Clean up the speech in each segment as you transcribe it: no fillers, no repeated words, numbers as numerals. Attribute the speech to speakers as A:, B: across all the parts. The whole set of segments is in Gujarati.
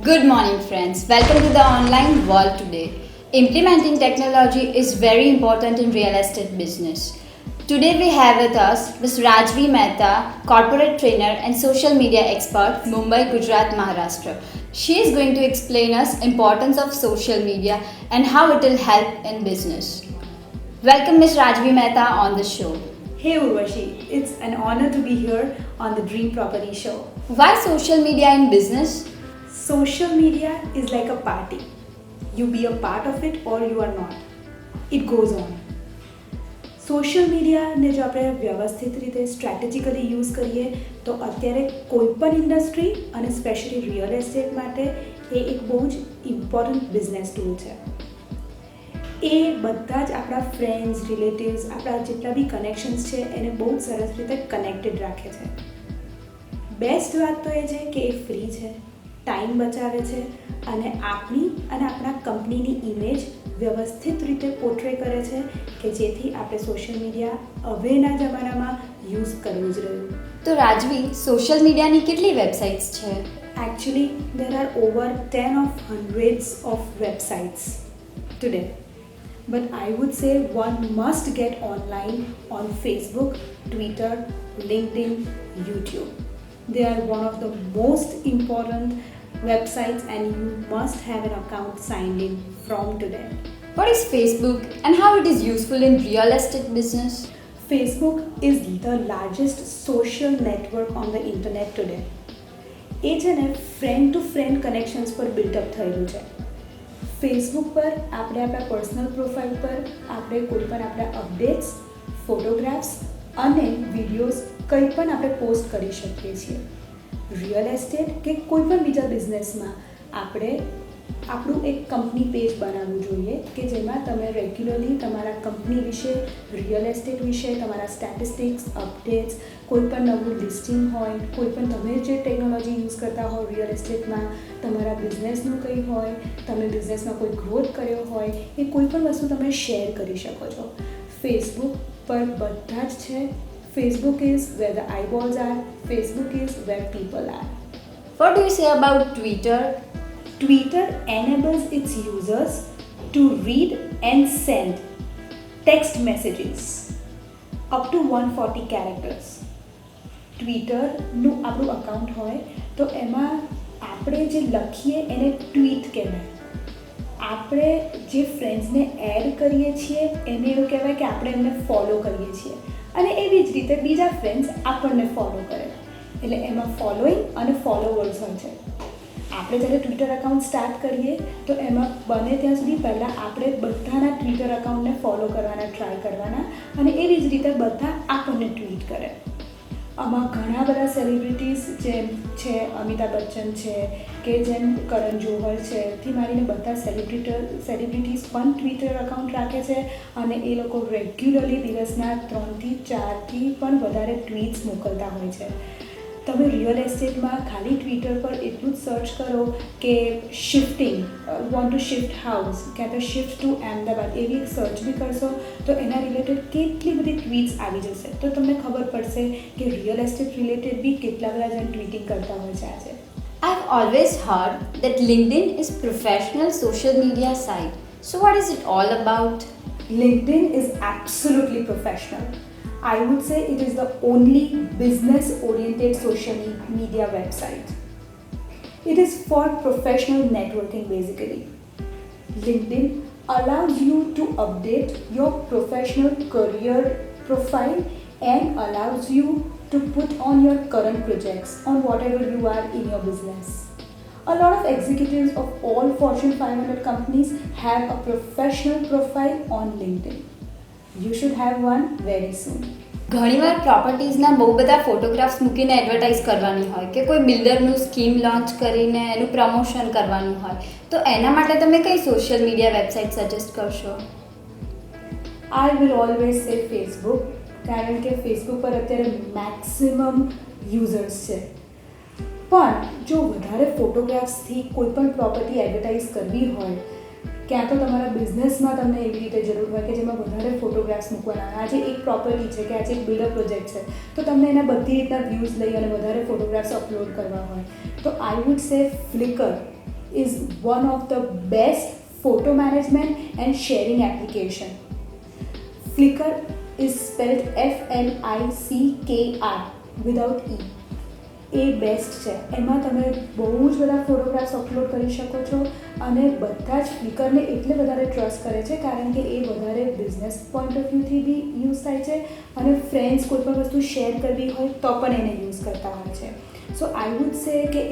A: Good morning, friends. Welcome to the online world today. Implementing technology is very important in real estate business. Today we have with us Ms. Rajvi Mehta, corporate trainer and social media expert, Mumbai, Gujarat, Maharashtra. She is going to explain us importance of social media and how it will help in business. Welcome Ms. Rajvi Mehta on the show.
B: Hey Urvashi, it's an honor to be here on the Dream Property Show.
A: Why social media in business?
B: Social media is like a party. You be a part of it or you are not. It goes on. Social મીડિયાને જો આપણે વ્યવસ્થિત રીતે સ્ટ્રેટેજિકલી યુઝ કરીએ તો અત્યારે કોઈપણ ઇન્ડસ્ટ્રી અને સ્પેશિયલી રિયલ એસ્ટેટ માટે એ એક બહુ જ ઇમ્પોર્ટન્ટ બિઝનેસ ટૂલ છે. એ બધા જ આપણા ફ્રેન્ડ્સ, રિલેટિવ્સ, આપણા જેટલા બી કનેક્શન્સ છે એને બહુ જ સરસ રીતે કનેક્ટેડ રાખે છે. બેસ્ટ વાત તો એ છે કે એ ફ્રી છે, ટાઈમ બચાવે છે અને આપણી અને આપણા કંપનીની ઇમેજ વ્યવસ્થિત રીતે પોર્ટ્રે કરે છે કે જેથી આપણે સોશિયલ મીડિયા હવેના જમાનામાં યુઝ કરવું જ રહ્યું.
A: તો રાજવી, સોશિયલ મીડિયાની કેટલી વેબસાઇટ્સ છે?
B: Actually, there are over 10 of hundreds of websites today. But I would say one must get online on Facebook, Twitter, LinkedIn, YouTube. They are one of the most important websites and you must have an account signed in from today.
A: What is Facebook and how it is useful in real estate business?
B: Facebook is the largest social network on the internet today. એ છે ને ફ્રેન્ડ ટુ ફ્રેન્ડ કનેક્શન્સ પર બિલ્ટઅપ થયેલું છે. ફેસબુક પર આપણે આપણા પર્સનલ પ્રોફાઇલ પર આપણે કોઈ પણ આપણા અપડેટ્સ, ફોટોગ્રાફ્સ અને વિડીયોઝ કંઈ પણ આપણે પોસ્ટ કરી શકીએ છીએ. રિયલ એસ્ટેટ કે કોઈ પણ બીજા બિઝનેસમાં આપણે આપણું એક કંપની પેજ બનાવવું જોઈએ કે જેમાં તમે રેગ્યુલરલી તમારા કંપની વિશે, રિયલ એસ્ટેટ વિશે, તમારા સ્ટેટિસ્ટિક્સ, અપડેટ્સ, કોઈ પણ નવું લિસ્ટિંગ હોય, કોઈ પણ તમે જે ટેકનોલોજી યુઝ કરતા હો રિયલ એસ્ટેટમાં, તમારા બિઝનેસનું કંઈ હોય, તમે બિઝનેસમાં કોઈ ગ્રોથ કર્યો હોય, એ કોઈ પણ વસ્તુ તમે શેર કરી શકો છો. ફેસબુક પર બધા જ છે. Facebook is where the eyeballs are. Facebook is where people are.
A: What do you say about Twitter?
B: Twitter enables its users to read and send text messages up to 140 characters. ટ્વિટરનું આપણું અકાઉન્ટ હોય તો એમાં આપણે જે લખીએ એને ટ્વીટ કહેવાય. આપણે જે ફ્રેન્ડ્સને એડ કરીએ છીએ એને એવું કહેવાય કે આપણે એમને ફોલો કરીએ છીએ અને એવી જ રીતે બીજા ફ્રેન્ડ્સ આપણને ફોલો કરે. એટલે એમાં ફોલોઈંગ અને ફોલોવર્સ હોય છે. આપણે જ્યારે ટ્વિટર અકાઉન્ટ સ્ટાર્ટ કરીએ તો એમાં બને ત્યાં સુધી પહેલાં આપણે બધાના ટ્વિટર અકાઉન્ટને ફોલો કરવાના ટ્રાય કરવાના અને એવી જ રીતે બધા આપણને ટ્વીટ કરે. આમાં ઘણા બધા સેલિબ્રિટીઝ જેમ છે અમિતાભ બચ્ચન છે કે જેમ કરણ જોહર છે થી મારીને બધા સેલિબ્રિટીઝ પણ ટ્વિટર અકાઉન્ટ રાખે છે અને એ લોકો રેગ્યુલરલી દિવસના 3થી 4થી પણ વધારે ટ્વીટ્સ મોકલતા હોય છે. તમે રિયલ એસ્ટેટમાં ખાલી ટ્વિટર પર એટલું જ સર્ચ કરો કે shifting, want to shift house ક્યાં તો શિફ્ટ ટુ અમદાવાદ એવી સર્ચ બી કરશો તો એના રિલેટેડ કેટલી બધી ટ્વીટ્સ આવી જશે તો તમને ખબર પડશે કે રિયલ એસ્ટેટ રિલેટેડ બી કેટલા બધા જણ ટ્વીટિંગ કરતા હોય છે આજે.
A: I've always heard that LinkedIn is professional social media site. So what is it all about?
B: LinkedIn is absolutely professional. I would say it is the only business-oriented social media website. It is for professional networking basically. LinkedIn allows you to update your professional career profile and allows you to put on your current projects on whatever you are in your business. A lot of executives of all Fortune 500 companies have a professional profile on LinkedIn. You should have one very soon.
A: ઘણીવાર પ્રોપર્ટીઝના બહુ બધા ફોટોગ્રાફ્સ મૂકીને એડવર્ટાઇઝ કરવાની હોય કે કોઈ બિલ્ડરનું સ્કીમ લોન્ચ કરીને એનું પ્રમોશન કરવાનું હોય તો એના માટે તમે કઈ સોશિયલ મીડિયા વેબસાઇટ સજેસ્ટ કરશો?
B: I will always say Facebook કારણ કે ફેસબુક પર અત્યારે મેક્સિમમ યુઝર્સ છે. પણ જો વધારે ફોટોગ્રાફ્સથી કોઈ પણ પ્રોપર્ટી એડવર્ટાઇઝ કરવી હોય ક્યાં તો તમારા બિઝનેસમાં તમને એવી રીતે જરૂર હોય કે જેમાં વધારે ફોટોગ્રાફ્સ મૂકવાના. આજે એક પ્રોપર્ટી છે કે આજે એક બિલ્ડર પ્રોજેક્ટ છે તો તમને એના બધી રીતના વ્યૂઝ લઈ અને વધારે ફોટોગ્રાફ્સ અપલોડ કરવા હોય તો આઈ વુડ સે flicker is one of the best photo management and sharing application. Flickr is spelled Flickr without E. A best છે. એમાં તમે બહુ જ બધા ફોટોગ્રાફ્સ અપલોડ કરી શકો છો અને બધા જ ફ્લિકરને એટલે વધારે ટ્રસ્ટ કરે છે કારણ કે એ વધારે બિઝનેસ પોઈન્ટ ઓફ વ્યૂથી બી યુઝ થાય છે અને ફ્રેન્ડ્સ કોઈ પણ વસ્તુ શેર કરવી હોય તો પણ એને યુઝ કરતા હોય છે. સો આઈ વુડ સે કે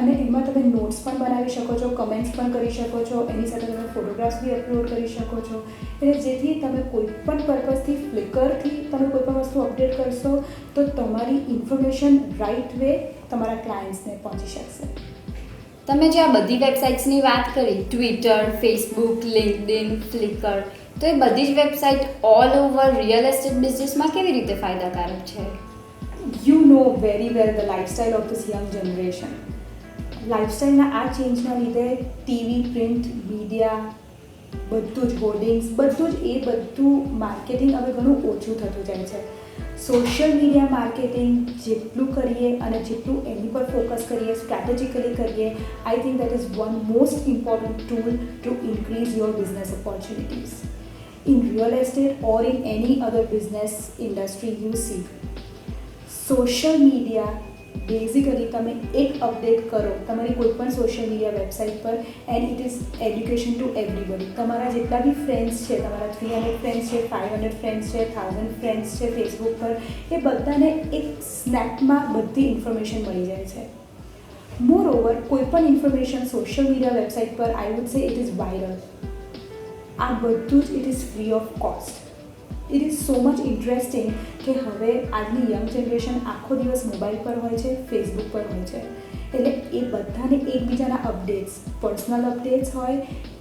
B: અને એમાં તમે નોટ્સ પણ બનાવી શકો છો, કમેન્ટ્સ પણ કરી શકો છો, એની સાથે તમે ફોટોગ્રાફ્સ બી અપલોડ કરી શકો છો. એટલે જેથી તમે કોઈ પણ પર્પઝથી ફ્લિકરથી તમે કોઈ પણ વસ્તુ અપડેટ કરશો તો તમારી ઇન્ફોર્મેશન રાઇટ વે તમારા ક્લાયન્ટ્સને પહોંચી શકશે.
A: તમે જે આ બધી વેબસાઇટ્સની વાત કરી, ટ્વિટર, ફેસબુક, લિંક્ડઇન, ફ્લિકર, તો એ બધી જ website all over real estate બિઝનેસમાં કેવી રીતે ફાયદાકારક છે?
B: You know very well the lifestyle of this young generation. લાઇફસ્ટાઈલના આ ચેન્જના લીધે ટીવી, પ્રિન્ટ, મીડિયા, બધું જ હોર્ડિંગ્સ, બધું માર્કેટિંગ હવે ઘણું ઓછું થતું જાય છે. સોશિયલ મીડિયા માર્કેટિંગ જેટલું કરીએ અને જેટલું એની પર ફોકસ કરીએ, સ્ટ્રેટેજિકલી કરીએ, I think that is one most important tool two increase your business opportunities. In real estate or in any other business industry you C social media basically તમે એક અપડેટ કરો તમારી કોઈ પણ સોશિયલ મીડિયા વેબસાઇટ પર and it is education two everybody. તમારા જેટલા બી ફ્રેન્ડ્સ છે, તમારા 300 ફ્રેન્ડ્સ છે, 500 ફ્રેન્ડ્સ છે, 1000 ફ્રેન્ડ્સ છે ફેસબુક પર, એ બધાને એક સ્નેપમાં બધી ઇન્ફોર્મેશન મળી જાય છે. મોર ઓવર કોઈ પણ ઇન્ફોર્મેશન સોશિયલ મીડિયા વેબસાઇટ પર આઈ would say it is viral. આ બધું જ it is free of cost. It is so much interesting કે હવે આજની યંગ જનરેશન આખો દિવસ મોબાઈલ પર હોય છે, ફેસબુક પર હોય છે. એટલે એ બધાને એકબીજાના અપડેટ્સ, પર્સનલ અપડેટ્સ હોય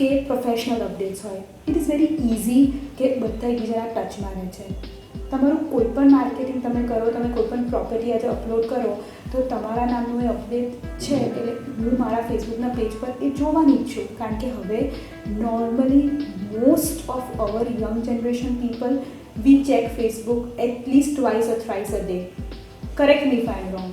B: કે પ્રોફેશનલ અપડેટ્સ હોય, ઇટ ઇઝ વેરી ઇઝી કે બધા એકબીજાના ટચમાં રહે છે. તમારું કોઈ પણ માર્કેટિંગ તમે કરો, તમે કોઈ પણ પ્રોપર્ટી આજે અપલોડ કરો તો તમારા નામનું એ અપડેટ છે એટલે હું મારા ફેસબુકના પેજ પર એ જોવાની જ છું કારણ કે હવે normally most of our young generation people we check Facebook at least twice or thrice a day. Correct me if I am wrong.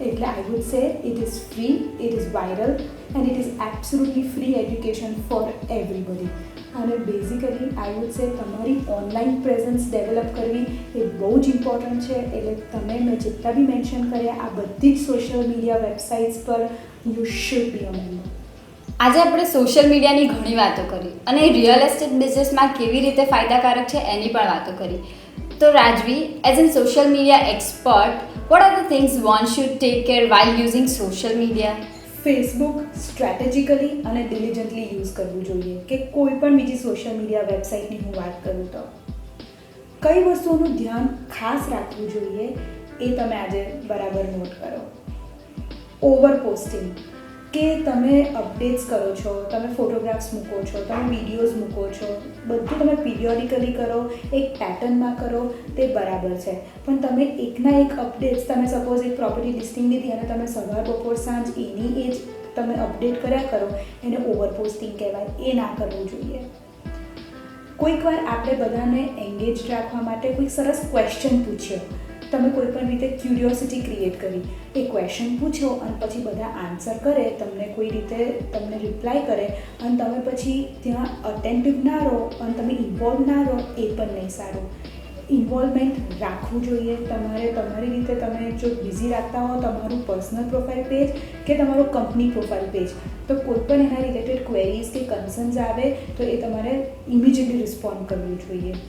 B: એટલે I would say it is free, it is viral and it is absolutely free education for everybody. અને બેઝિકલી આઈ વુડ સે તમારી ઓનલાઈન પ્રેઝન્સ ડેવલપ કરવી એ બહુ જ ઇમ્પોર્ટન્ટ છે. એટલે તમે મેં જેટલા બી મેન્શન કર્યા આ બધી જ સોશિયલ મીડિયા વેબસાઇટ્સ પર you should be a member.
A: આજે આપણે સોશિયલ મીડિયાની ઘણી વાતો કરી અને રિયલ એસ્ટેટ બિઝનેસમાં કેવી રીતે ફાયદાકારક છે એની પણ વાતો કરી. તો રાજવી, as an social media expert, what are the things one should take care while using social media?
B: Facebook strategically અને ડિલિજન્ટલી યુઝ કરવું જોઈએ કે કોઈ પણ બીજી સોશિયલ મીડિયા વેબસાઇટની હું વાત કરું તો કઈ વસ્તુઓનું ધ્યાન ખાસ રાખવું જોઈએ એ તમે આજે બરાબર નોટ કરો. ઓવર પોસ્ટિંગ, કે તમે અપડેટ્સ કરો છો, તમે ફોટોગ્રાફ્સ મૂકો છો, તમે વિડીયોઝ મૂકો છો, બધું તમે પીરિયોડિકલી કરો, એક પેટર્નમાં કરો તે બરાબર છે. પણ તમે એકના એક અપડેટ્સ, તમે સપોઝ એક પ્રોપર્ટી લિસ્ટિંગ લીધી અને તમે સવાર બપોર સાંજ એની એ જ તમે અપડેટ કર્યા કરો, એને ઓવર પોસ્ટિંગ કહેવાય. એ ના કરવું જોઈએ. કોઈક વાર આપણે બધાને એંગેજ રાખવા માટે કોઈક સરસ ક્વેશ્ચન પૂછ્યો, તમે કોઈ પણ રીતે ક્યુરિયોસિટી ક્રિએટ કરી, એ ક્વેશ્ચન પૂછો અને પછી બધા આન્સર કરે, તમને કોઈ રીતે તમને રિપ્લાય કરે અને તમે પછી ત્યાં અટેન્ટિવ ના રહો અને તમે ઇન્વોલ્વ ના રહો, એ પણ નહીં સારું. ઇન્વોલ્વમેન્ટ રાખવું જોઈએ. તમારે તમારી રીતે તમે જો બિઝી રાખતા હો તમારું પર્સનલ પ્રોફાઇલ પેજ કે તમારું કંપની પ્રોફાઇલ પેજ, તો કોઈ પણ એના રિલેટેડ ક્વેરીઝ કે કન્સર્ન્સ આવે તો એ તમારે ઇમિડિયેટલી રિસ્પોન્ડ કરવું જોઈએ.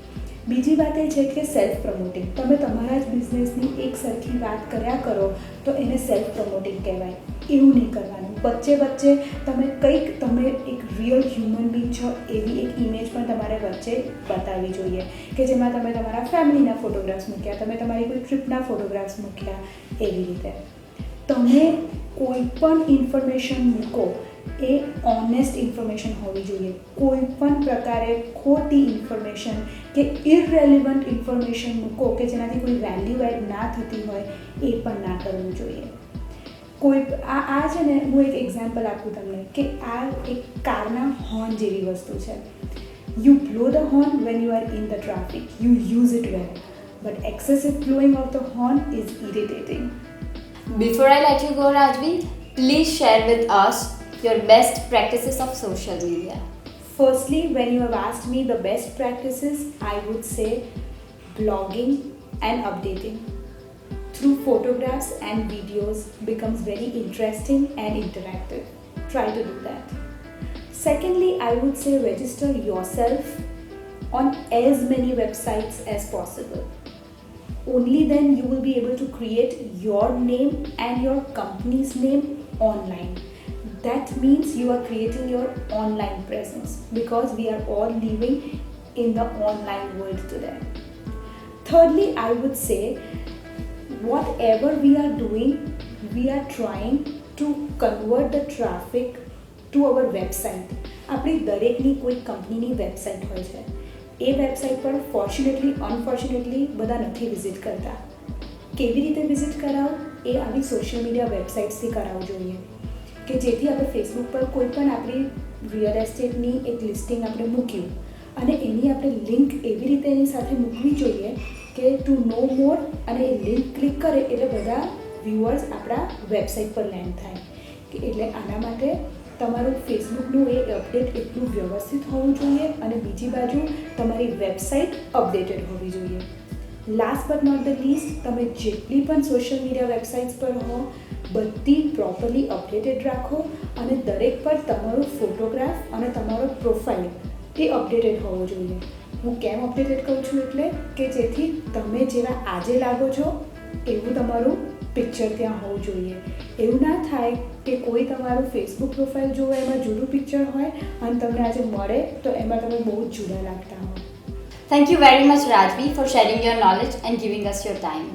B: બીજી વાત એ છે કે સેલ્ફ પ્રમોટિંગ. તમે તમારા જ બિઝનેસની એક સરખી વાત કર્યા કરો તો એને સેલ્ફ પ્રમોટિંગ કહેવાય. એવું નહીં કરવાનું. વચ્ચે વચ્ચે તમે કંઈક તમે એક રિયલ હ્યુમન બીંગ છો એવી એક ઇમેજ પણ તમારે વચ્ચે બતાવવી જોઈએ કે જેમાં તમે તમારા ફેમિલીના ફોટોગ્રાફ્સ મૂક્યા, તમે તમારી કોઈ ટ્રીપના ફોટોગ્રાફ્સ મૂક્યા, એવી રીતે. તમે કોઈ પણ ઇન્ફોર્મેશન મૂકો એ ઓનેસ્ટ ઇન્ફોર્મેશન હોવી જોઈએ. કોઈ પણ પ્રકારે ખોટી ઇન્ફોર્મેશન કે ઇરરેલિવન્ટ ઇન્ફોર્મેશન મૂકો કે જેનાથી કોઈ વેલ્યુ એડ ના થતી હોય એ પણ ના કરવું જોઈએ. કોઈ આ છે ને, હું એક એક્ઝામ્પલ આપું તમને કે આ એક કારના હોર્ન જેવી વસ્તુ છે. You blow the horn when you are in the traffic, you use it well, but excessive blowing of the horn is irritating.
A: Before I let you go, Rajvi, please share with us your best practices of social media?
B: Firstly, when you have asked me the best practices, I would say blogging and updating. Through photographs and videos becomes very interesting and interactive. Try to do that. Secondly, I would say register yourself on as many websites as possible. Only then you will be able to create your name and your company's name online. That means you are creating your online presence, because we are all living in the online world today. Thirdly, I would say whatever we are doing, we are trying to convert the traffic to our website. આપણી દરેકની કોઈ કંપનીની વેબસાઇટ હોય છે, એ વેબસાઇટ પર ફોર્ચ્યુનેટલી અનફોર્ચ્યુનેટલી બધા નથી વિઝિટ કરતા. કેવી રીતે વિઝિટ કરાવો, એ આવી સોશિયલ મીડિયા વેબસાઇટ્સથી કરાવવું જોઈએ, કે જેથી આપણે ફેસબુક પર કોઈ પણ આપણી રિયલ એસ્ટેટની એક લિસ્ટિંગ આપણે મૂક્યું અને એની આપણે લિંક એવી રીતે એની સાથે મૂકવી જોઈએ કે ટુ નો મોર, અને એ લિંક ક્લિક કરે એટલે બધા વ્યુઅર્સ આપણા વેબસાઇટ પર લેન્ડ થાય. એટલે આના માટે તમારું ફેસબુકનું એ અપડેટ એટલું વ્યવસ્થિત હોવું જોઈએ, અને બીજી બાજુ તમારી વેબસાઇટ અપડેટેડ હોવી જોઈએ. Last but not the least, તમે જેટલી પણ સોશિયલ મીડિયા વેબસાઇટ્સ પર હો બધી પ્રોપરલી અપડેટેડ રાખો, અને દરેક પર તમારો ફોટોગ્રાફ અને તમારો પ્રોફાઇલ એ અપડેટેડ હોવો જોઈએ. હું કેમ અપડેટેડ કહું છું એટલે કે જેથી તમે જેવા આજે લાગો છો એવું તમારું પિક્ચર ત્યાં હોવું જોઈએ. એવું ના થાય કે કોઈ તમારું ફેસબુક પ્રોફાઇલ જોવે એમાં જુદું પિક્ચર હોય અને તમને આજે મળે તો એમાં તમે બહુ જ જુદા લાગતા હો.
A: Thank you very much, Rajvi, for sharing your knowledge and giving us your time.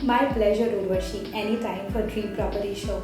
B: My pleasure, Urvashi. Anytime for Dream Property Show.